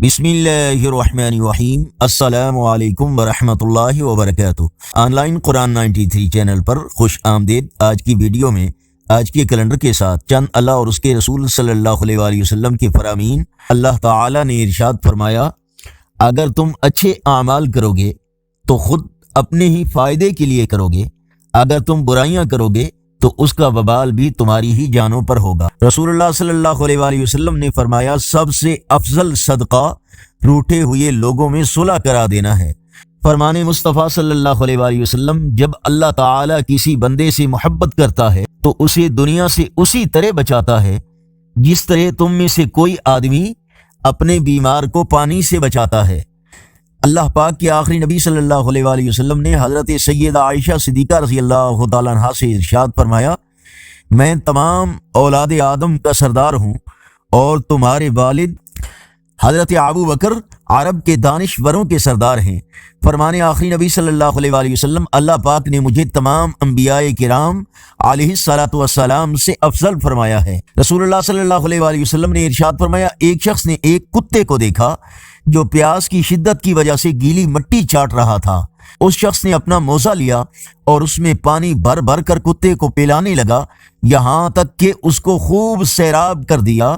بسم اللہ الرحمن الرحیم۔ السلام علیکم ورحمۃ اللہ وبرکاتہ۔ آن لائن قرآن 93 چینل پر خوش آمدید۔ آج کی ویڈیو میں آج کے کیلنڈر کے ساتھ چند اللہ اور اس کے رسول صلی اللہ علیہ وآلہ وسلم کے فرامین۔ اللہ تعالی نے ارشاد فرمایا، اگر تم اچھے اعمال کرو گے تو خود اپنے ہی فائدے کے لیے کرو گے، اگر تم برائیاں کرو گے تو اس کا وبال بھی تمہاری ہی جانوں پر ہوگا۔ رسول اللہ صلی اللہ علیہ وآلہ وسلم نے فرمایا، سب سے افضل صدقہ روٹھے ہوئے لوگوں میں صلح کرا دینا ہے۔ فرمان مصطفیٰ صلی اللہ علیہ وآلہ وسلم، جب اللہ تعالیٰ کسی بندے سے محبت کرتا ہے تو اسے دنیا سے اسی طرح بچاتا ہے جس طرح تم میں سے کوئی آدمی اپنے بیمار کو پانی سے بچاتا ہے۔ اللہ پاک کے آخری نبی صلی اللہ علیہ وآلہ وسلم نے حضرت سیدہ عائشہ صدیقہ رضی اللہ تعالیٰ عنہا سے ارشاد فرمایا، میں تمام اولاد آدم کا سردار ہوں اور تمہارے والد حضرت ابو بکر عرب کے دانشوروں کے سردار ہیں۔ فرمان آخری نبی صلی اللہ علیہ وآلہ وسلم، اللہ پاک نے مجھے تمام انبیاء کرام علیہ الصلاۃ والسلام سے افضل فرمایا ہے۔ رسول اللہ صلی اللہ علیہ وآلہ وسلم نے ارشاد فرمایا، ایک شخص نے ایک کتے کو دیکھا جو پیاس کی شدت کی وجہ سے گیلی مٹی چاٹ رہا تھا۔ اس شخص نے اپنا موزہ لیا اور اس میں پانی بھر بھر کر کتے کو پلانے لگا، یہاں تک کہ اس کو خوب سیراب کر دیا۔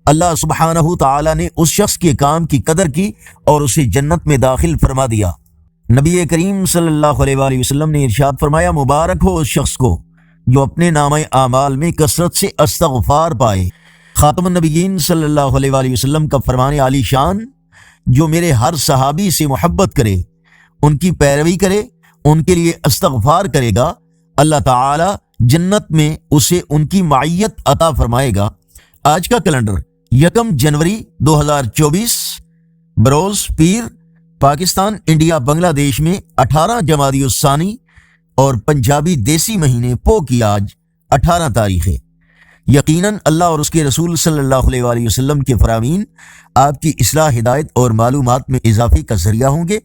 اللہ سبحانہ تعالی نے اس شخص کے کام کی قدر کی اور اسے جنت میں داخل فرما دیا۔ نبی کریم صلی اللہ علیہ وآلہ وسلم نے ارشاد فرمایا، مبارک ہو اس شخص کو جو اپنے نامہ اعمال میں کثرت سے استغفار پائے۔ خاتم النبیین صلی اللہ علیہ وآلہ وسلم کا فرمان عالی شان، جو میرے ہر صحابی سے محبت کرے، ان کی پیروی کرے، ان کے لیے استغفار کرے گا، اللہ تعالی جنت میں اسے ان کی معیت عطا فرمائے گا۔ آج کا کیلنڈر 1 جنوری 2024 بروز پیر، پاکستان انڈیا بنگلہ دیش میں 18 جمادی الثانی اور پنجابی دیسی مہینے پو کی آج 18 تاریخ ہے۔ یقیناً اللہ اور اس کے رسول صلی اللہ علیہ وآلہ وسلم کے فرامین آپ کی اصلاح، ہدایت اور معلومات میں اضافے کا ذریعہ ہوں گے۔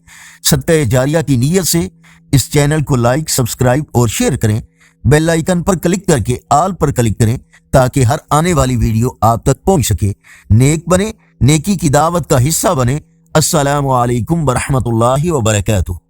صدقہ جاریہ کی نیت سے اس چینل کو لائک، سبسکرائب اور شیئر کریں۔ بیل آئیکن پر کلک کر کے آل پر کلک کریں تاکہ ہر آنے والی ویڈیو آپ تک پہنچ سکے۔ نیک بنے، نیکی کی دعوت کا حصہ بنے۔ السلام علیکم ورحمۃ اللہ وبرکاتہ۔